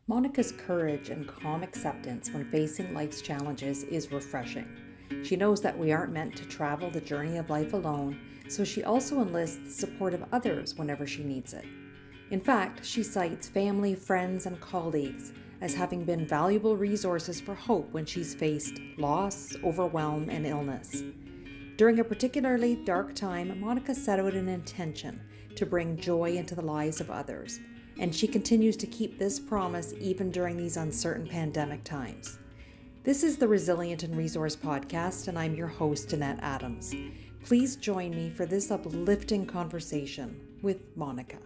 Monika's courage and calm acceptance when facing life's challenges is refreshing. She knows that we aren't meant to travel the journey of life alone, so she also enlists the support of others whenever she needs it. In fact, she cites family, friends, and colleagues as having been valuable resources for hope when she's faced loss, overwhelm, and illness. During a particularly dark time, Monika set out an intention to bring joy into the lives of others, and she continues to keep this promise even during these uncertain pandemic times. This is the Resilient and Resource Podcast, and I'm your host, Annette Adams. Please join me for this uplifting conversation with Monika.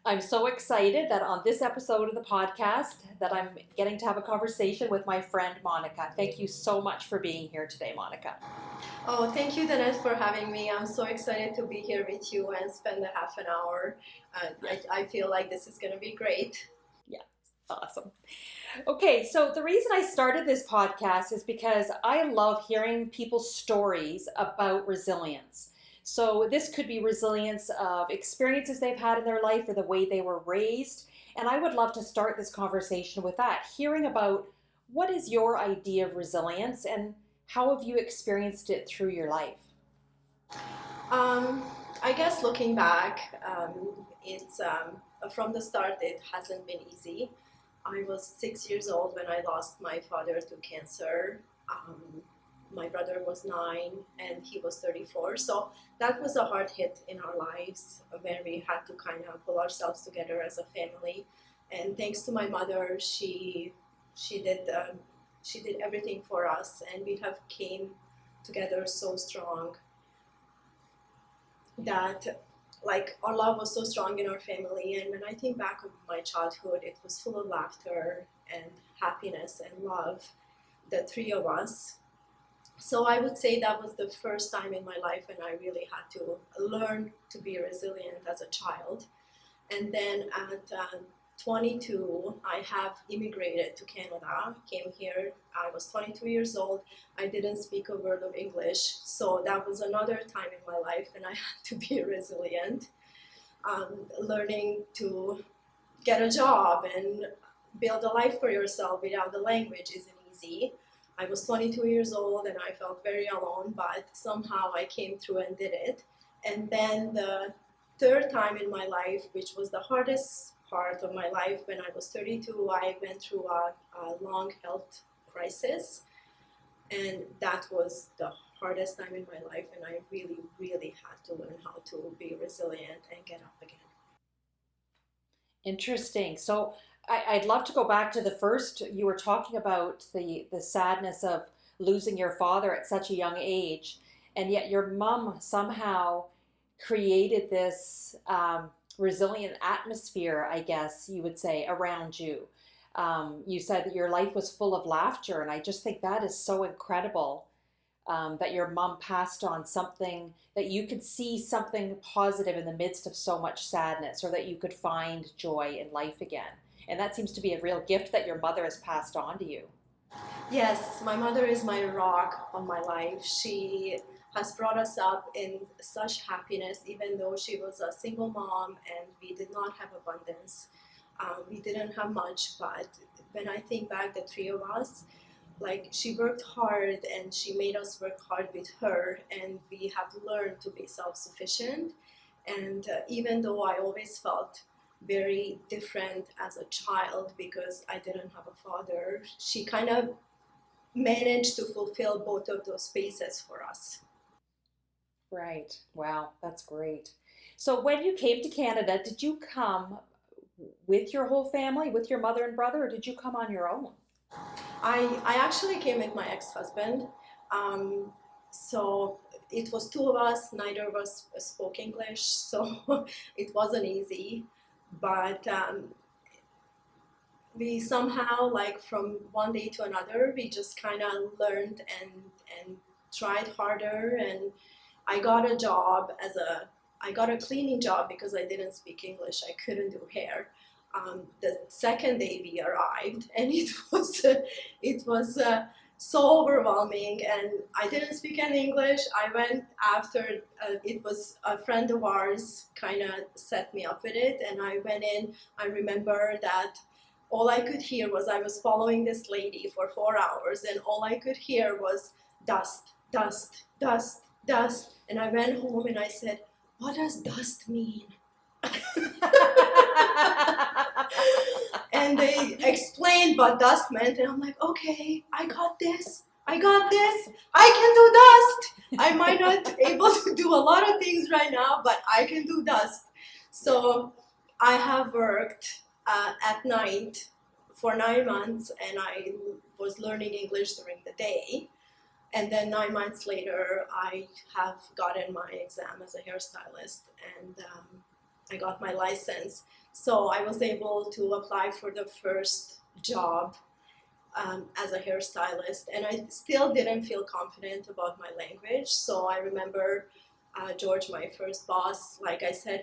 I'm so excited that on this episode of the podcast that I'm getting to have a conversation with my friend Monika. Thank you so much for being here today, Monika. Oh, thank you, Danette, for having me. I'm so excited to be here with you and spend a half an hour. I feel like this is going to be great. Yeah, awesome. Okay, so the reason I started this podcast is because I love hearing people's stories about resilience. So this could be resilience of experiences they've had in their life or the way they were raised. And I would love to start this conversation with that, hearing about what is your idea of resilience and how have you experienced it through your life? I guess looking back, it's from the start, it hasn't been easy. I was 6 years old when I lost my father to cancer. My brother was 9 and he was 34. So that was a hard hit in our lives where we had to kind of pull ourselves together as a family. And thanks to my mother, she did everything for us, and we have came together so strong that like our love was so strong in our family. And when I think back of my childhood, it was full of laughter and happiness and love, the three of us. So I would say that was the first time in my life when I really had to learn to be resilient as a child. And then at 22, I have immigrated to Canada, came here. I was 22 years old. I didn't speak a word of English. So that was another time in my life when I had to be resilient, learning to get a job and build a life for yourself without the language isn't easy. I was 22 years old and I felt very alone, but somehow I came through and did it. And then the third time in my life, which was the hardest part of my life, when I was 32, I went through a long health crisis. And that was the hardest time in my life. And I really, really had to learn how to be resilient and get up again. Interesting. So I'd love to go back to the first. You were talking about the sadness of losing your father at such a young age, and yet your mom somehow created this resilient atmosphere, I guess you would say, around you. You said that your life was full of laughter, and I just think that is so incredible that your mom passed on something that you could see something positive in the midst of so much sadness, or that you could find joy in life again. And that seems to be a real gift that your mother has passed on to you. Yes, my mother is my rock of my life. She has brought us up in such happiness, even though she was a single mom and we did not have abundance. We didn't have much, but when I think back, the three of us, like she worked hard and she made us work hard with her, and we have learned to be self-sufficient. And even though I always felt very different as a child because I didn't have a father, she kind of managed to fulfill both of those spaces for us. Right. Wow, that's great. So when you came to Canada, did you come with your whole family, with your mother and brother, or did you come on your own? I actually came with my ex-husband. So it was two of us, neither of us spoke English, so it wasn't easy. But we somehow, like from one day to another, we just kind of learned and tried harder. And I got a job I got a cleaning job because I didn't speak English. I couldn't do hair. The second day we arrived, and it was so overwhelming, and I didn't speak any English. I went after, it was a friend of ours kind of set me up with it, and I went in. I remember that all I could hear was, I was following this lady for 4 hours, and all I could hear was dust, dust, dust, dust. And I went home and I said, what does dust mean? And they explained what dust meant, and I'm like, okay, I got this, I can do dust. I might not be able to do a lot of things right now, but I can do dust. So I have worked at night for 9 months, and I was learning English during the day. And then 9 months later, I have gotten my exam as a hairstylist, and I got my license. So I was able to apply for the first job as a hairstylist, and I still didn't feel confident about my language. So I remember George, my first boss, like I said,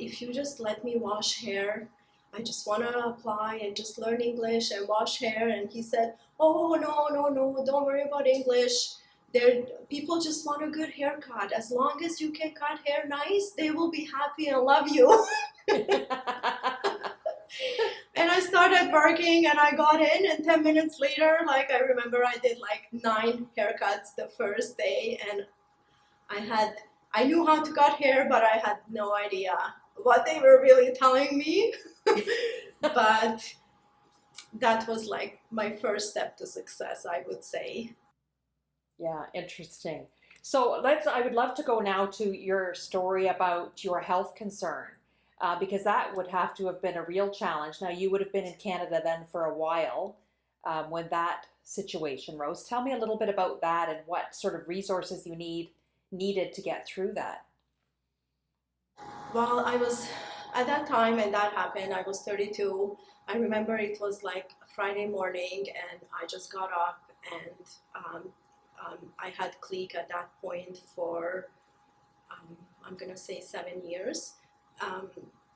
if you just let me wash hair, I just want to apply and just learn English and wash hair. And he said, oh, no, don't worry about English. People just want a good haircut. As long as you can cut hair nice, they will be happy and love you. And I started working, and I got in, and 10 minutes later, like, I remember I did like 9 haircuts the first day, and I knew how to cut hair, but I had no idea what they were really telling me. But that was like my first step to success, I would say. Yeah, interesting. So I would love to go now to your story about your health concern, because that would have to have been a real challenge. Now, you would have been in Canada then for a while when that situation rose. Tell me a little bit about that and what sort of resources you needed to get through that. Well, I was at that time when that happened, I was 32. I remember it was like Friday morning, and I just got up, and I had Clique at that point for, I'm gonna say 7 years,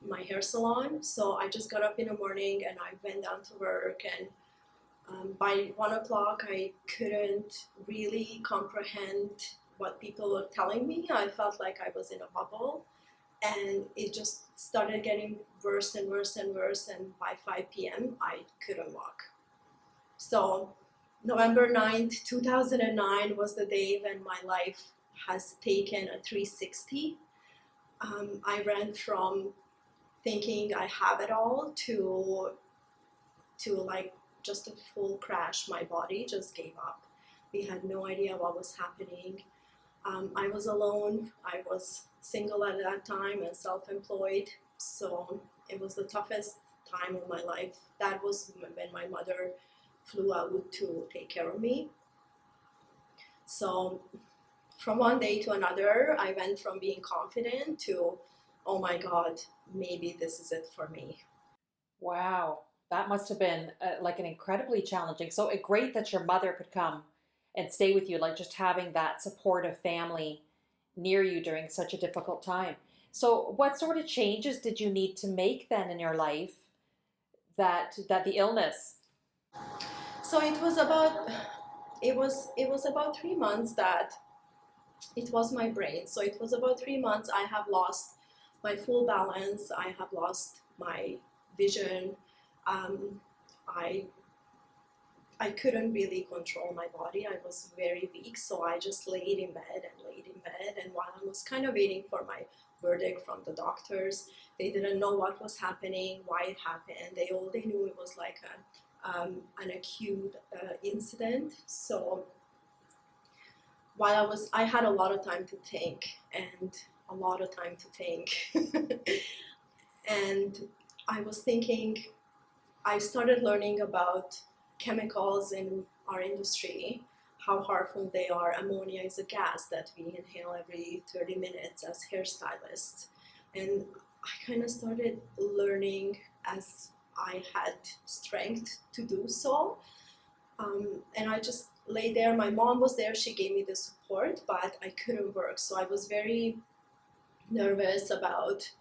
my hair salon. So I just got up in the morning and I went down to work, and by 1 o'clock, I couldn't really comprehend what people were telling me. I felt like I was in a bubble, and it just started getting worse and worse and worse. And by 5 p.m., I couldn't walk. So November 9th, 2009 was the day when my life has taken a 360. I ran from thinking I have it all to like just a full crash. My body just gave up. We had no idea what was happening. I was alone. I was single at that time and self-employed. So it was the toughest time of my life. That was when my mother flew out to take care of me. So from one day to another, I went from being confident to, oh my God, maybe this is it for me. Wow, that must have been like an incredibly challenging. So great that your mother could come and stay with you, like just having that supportive family near you during such a difficult time. So what sort of changes did you need to make then in your life that the illness? So it was about 3 months that it was my brain. So it was about 3 months I have lost my full balance. I have lost my vision. I couldn't really control my body. I was very weak, so I just laid in bed. And while I was kind of waiting for my verdict from the doctors, they didn't know what was happening, why it happened. They knew it was like an acute incident. So while I had a lot of time to think, and I was thinking, I started learning about chemicals in our industry, how harmful they are. Ammonia is a gas that we inhale every 30 minutes as hairstylists. And I kind of started learning as I had strength to do so. And I just lay there. My mom was there. She gave me the support, but I couldn't work. So I was very nervous about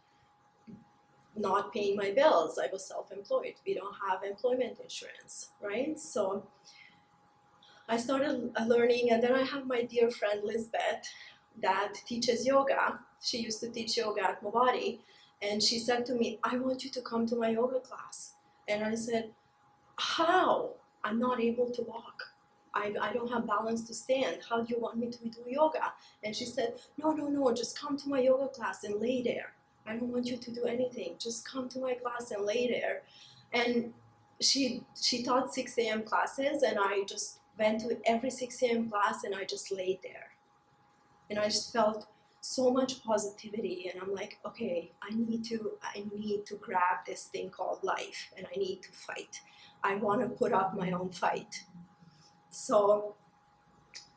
not paying my bills. I was self-employed. We don't have employment insurance, right? So I started learning, and then I have my dear friend Lisbeth that teaches yoga. She used to teach yoga at Mobadi, and she said to me, I want you to come to my yoga class. And I said, how? I'm not able to walk. I don't have balance to stand. How do you want me to do yoga? And she said, no, just come to my yoga class and lay there. I don't want you to do anything. Just come to my class and lay there. And she taught 6 a.m. classes, and I just went to every 6 a.m. class and I just laid there. And I just felt so much positivity, and I'm like, okay, I need to grab this thing called life, and I need to fight. I want to put up my own fight. So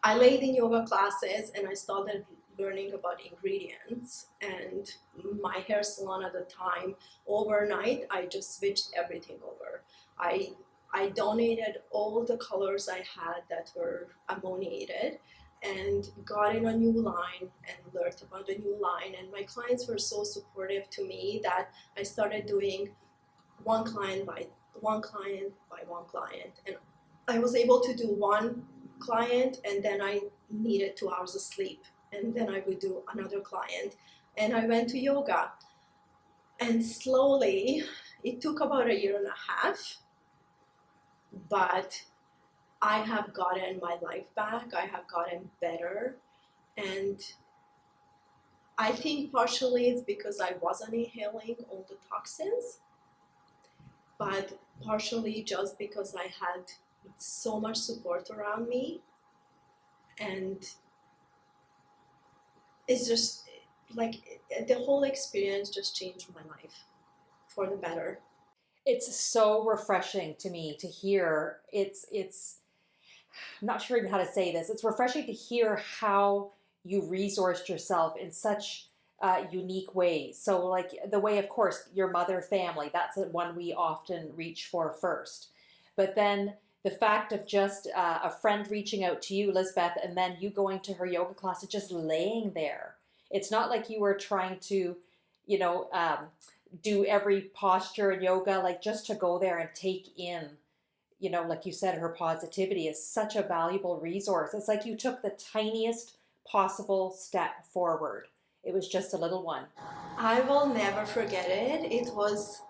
I laid in yoga classes and I started learning about ingredients, and my hair salon at the time, overnight I just switched everything over. I donated all the colors I had that were ammoniated and got in a new line and learned about the new line, and my clients were so supportive to me that I started doing one client by one client by one client, and I was able to do one client, and then I needed 2 hours of sleep, and then I would do another client, and I went to yoga, and slowly it took about a year and a half, but I have gotten my life back. I have gotten better, and I think partially it's because I wasn't inhaling all the toxins, but partially just because I had so much support around me, and it's just like the whole experience just changed my life for the better. It's so refreshing to me to hear. It's I'm not sure even how to say this. It's refreshing to hear how you resourced yourself in such unique ways. So, like the way, of course, your mother family, that's the one we often reach for first. But then the fact of just a friend reaching out to you, Lisbeth, and then you going to her yoga class and just laying there. It's not like you were trying to, you know, do every posture in yoga, like just to go there and take in, like you said, her positivity is such a valuable resource. It's like you took the tiniest possible step forward. It was just a little one. I will never forget it. It was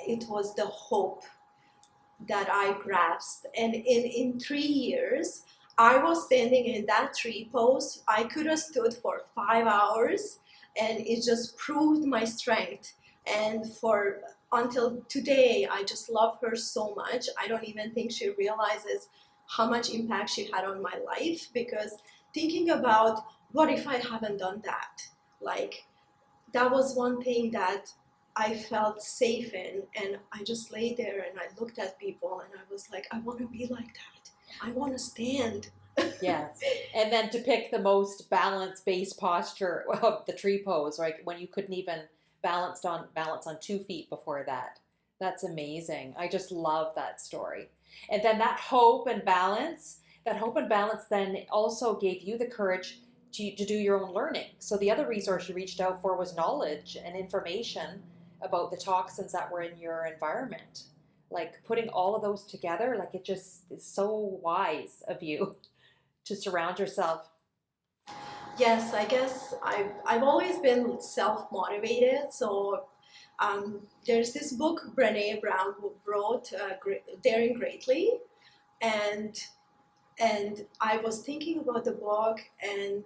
the hope that I grasped. And in 3 years, I was standing in that tree pose. I could have stood for 5 hours, and it just proved my strength. And for until today, I just love her so much. I don't even think she realizes how much impact she had on my life, because thinking about what if I haven't done that? Like, that was one thing that I felt safe in, and I just lay there and I looked at people and I was like, I want to be like that. I want to stand. Yes. And then to pick the most balance-based posture of the tree pose, right? When you couldn't even balance on 2 feet before that. That's amazing. I just love that story. And then that hope and balance then also gave you the courage to do your own learning. So the other resource you reached out for was knowledge and information about the toxins that were in your environment. Like putting all of those together, like it just is so wise of you to surround yourself. Yes, I guess I've always been self-motivated. So there's this book Brene Brown who wrote, Daring Greatly, and I was thinking about the book, and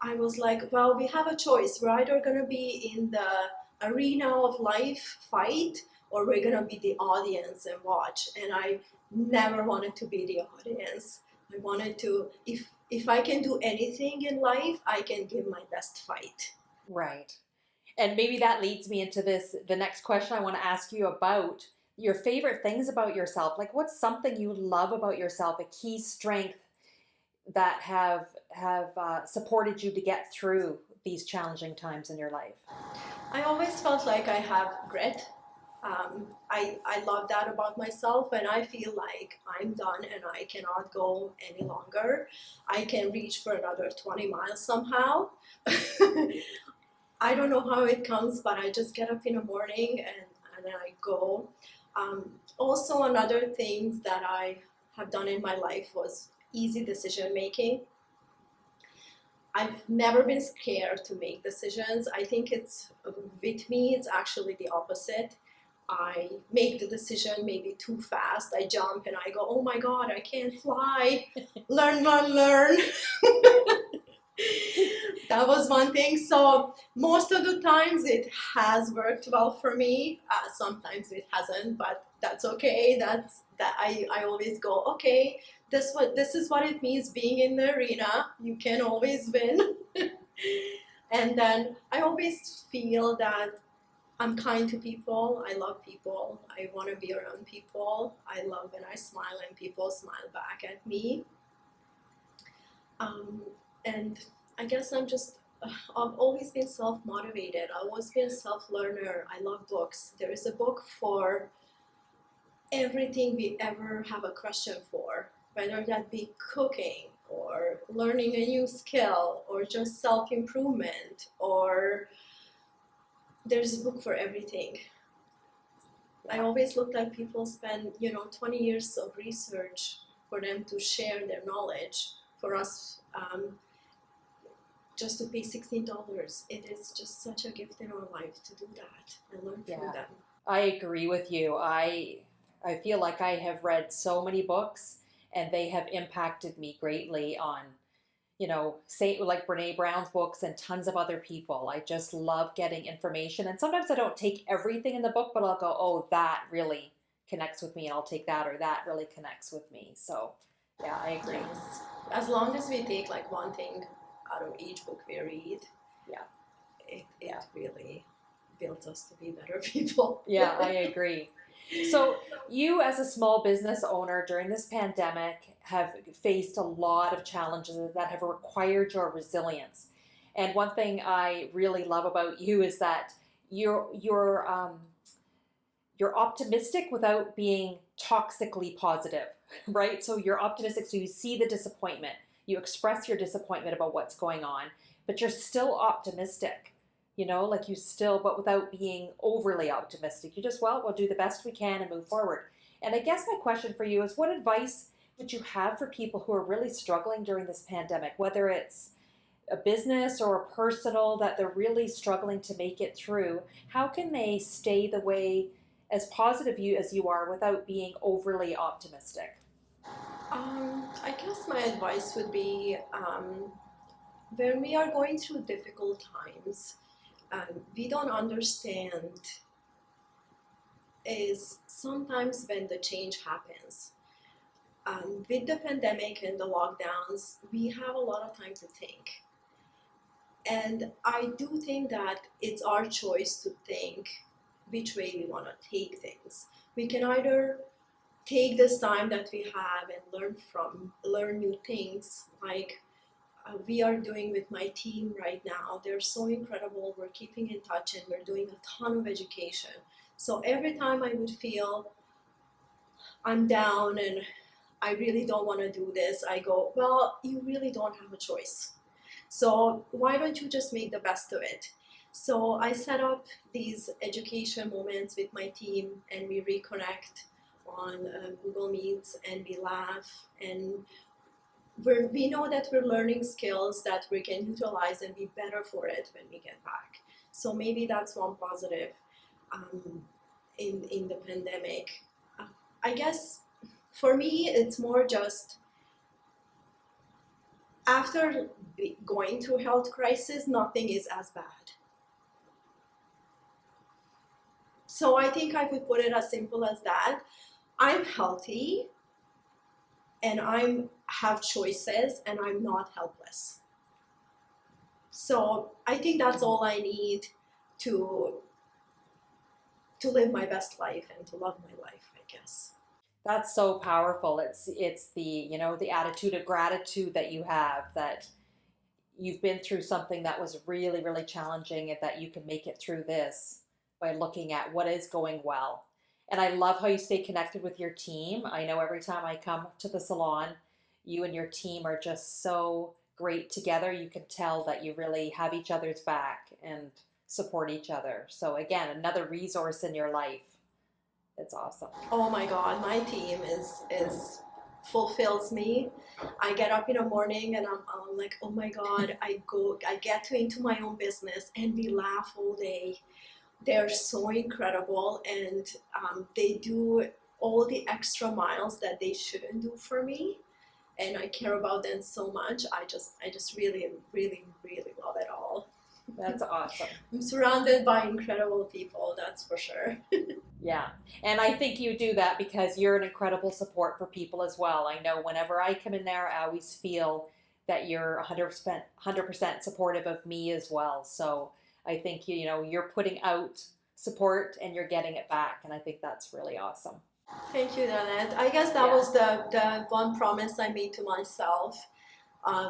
I was like, well, we have a choice. We're either going to be in the arena of life fight, or we're going to be the audience and watch. And I never wanted to be the audience. I wanted to, if I can do anything in life, I can give my best fight. Right. And maybe that leads me into the next question I want to ask you about your favorite things about yourself. Like what's something you love about yourself, a key strength that have supported you to get through these challenging times in your life? I always felt like I have grit. I love that about myself, and I feel like I'm done and I cannot go any longer. I can reach for another 20 miles somehow. I don't know how it comes, but I just get up in the morning and I go. Also, another thing that I have done in my life was easy decision making. I've never been scared to make decisions. I think with me, it's actually the opposite. I make the decision maybe too fast. I jump and I go, oh my God, I can't fly. Learn, learn, learn. That was one thing. So most of the times it has worked well for me. Sometimes it hasn't, but that's okay. I always go, okay, this is what it means being in the arena. You can always win. And then I always feel that I'm kind to people. I love people. I want to be around people. I love when I smile and people smile back at me. And I guess I've always been self-motivated. I've always been a self-learner. I love books. There is a book for everything we ever have a question for, whether that be cooking or learning a new skill or just self-improvement, or there's a book for everything. I always look like people spend, 20 years of research for them to share their knowledge. For us, just to pay $16, it is just such a gift in our life to do that and learn from them. I agree with you. I feel like I have read so many books and they have impacted me greatly on, say like Brene Brown's books and tons of other people. I just love getting information. And sometimes I don't take everything in the book, but I'll go, oh, that really connects with me, and I'll take that, or that really connects with me. So yeah, I agree. Yes. As long as we take like one thing out of each book we read, it really builds us to be better people. Yeah, I agree. So you as a small business owner during this pandemic have faced a lot of challenges that have required your resilience. And one thing I really love about you is that you're optimistic without being toxically positive, right? So you're optimistic, so you see the disappointment, you express your disappointment about what's going on, but you're still optimistic. Like you still, but without being overly optimistic. You just, we'll do the best we can and move forward. And I guess my question for you is, what advice would you have for people who are really struggling during this pandemic, whether it's a business or a personal, that they're really struggling to make it through? How can they stay the way as positive as you are without being overly optimistic? I guess my advice would be, when we are going through difficult times, we don't understand is sometimes when the change happens. With the pandemic and the lockdowns, we have a lot of time to think. And I do think that it's our choice to think which way we want to take things. We can either take this time that we have and learn new things, like we are doing with my team right now. They're so incredible. We're keeping in touch and we're doing a ton of education. So every time I would feel I'm down and I really don't want to do this, I go, well, you really don't have a choice. So why don't you just make the best of it? So I set up these education moments with my team and we reconnect on Google Meets and we laugh, and we know that we're learning skills that we can utilize and be better for it when we get back. So maybe that's one positive in the pandemic. I guess for me, it's more just after going through health crisis, nothing is as bad. So I think I would put it as simple as that. I'm healthy and I have choices and I'm not helpless. So I think that's all I need to live my best life and to love my life, I guess. That's so powerful. It's the, the attitude of gratitude that you have, that you've been through something that was really, really challenging and that you can make it through this by looking at what is going well. And I love how you stay connected with your team. I know every time I come to the salon, you and your team are just so great together. You can tell that you really have each other's back and support each other. So again, another resource in your life. It's awesome. Oh my God, my team is fulfills me. I get up in the morning and I'm like, oh my God, I get into my own business and we laugh all day. They're so incredible, and they do all the extra miles that they shouldn't do for me, and I care about them so much. I just really, really, really love it all. That's awesome. I'm surrounded by incredible people, that's for sure. Yeah. And I think you do that because you're an incredible support for people as well. I know whenever I come in there, I always feel that you're 100% supportive of me as well. So I think you're putting out support and you're getting it back, and I think that's really awesome. Thank you, Danette. I guess that Yeah. was the one promise I made to myself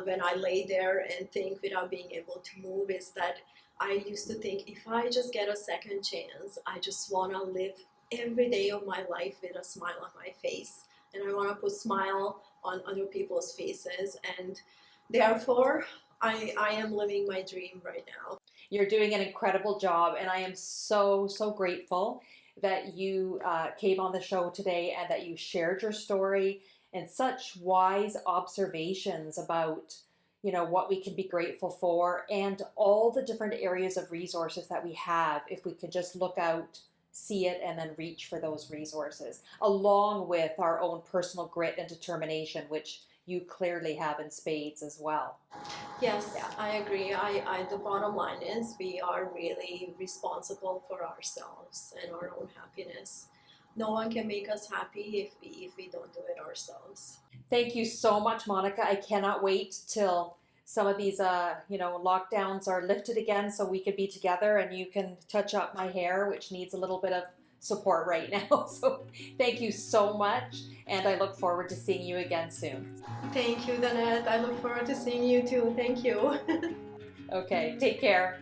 when I lay there and think without being able to move, is that I used to think if I just get a second chance, I just want to live every day of my life with a smile on my face. And I want to put smile on other people's faces. And therefore, I am living my dream right now. You're doing an incredible job, and I am so, so grateful that you came on the show today and that you shared your story and such wise observations about what we can be grateful for and all the different areas of resources that we have if we could just look out, see it, and then reach for those resources, along with our own personal grit and determination, which you clearly have in spades as well. Yes, I agree. The bottom line is we are really responsible for ourselves and our own happiness. No one can make us happy if we don't do it ourselves. Thank you so much, Monika. I cannot wait till some of these lockdowns are lifted again so we could be together and you can touch up my hair, which needs a little bit of support right now. So thank you so much, and I look forward to seeing you again soon. Thank you, Danette. I look forward to seeing you too. Thank you. Okay, take care.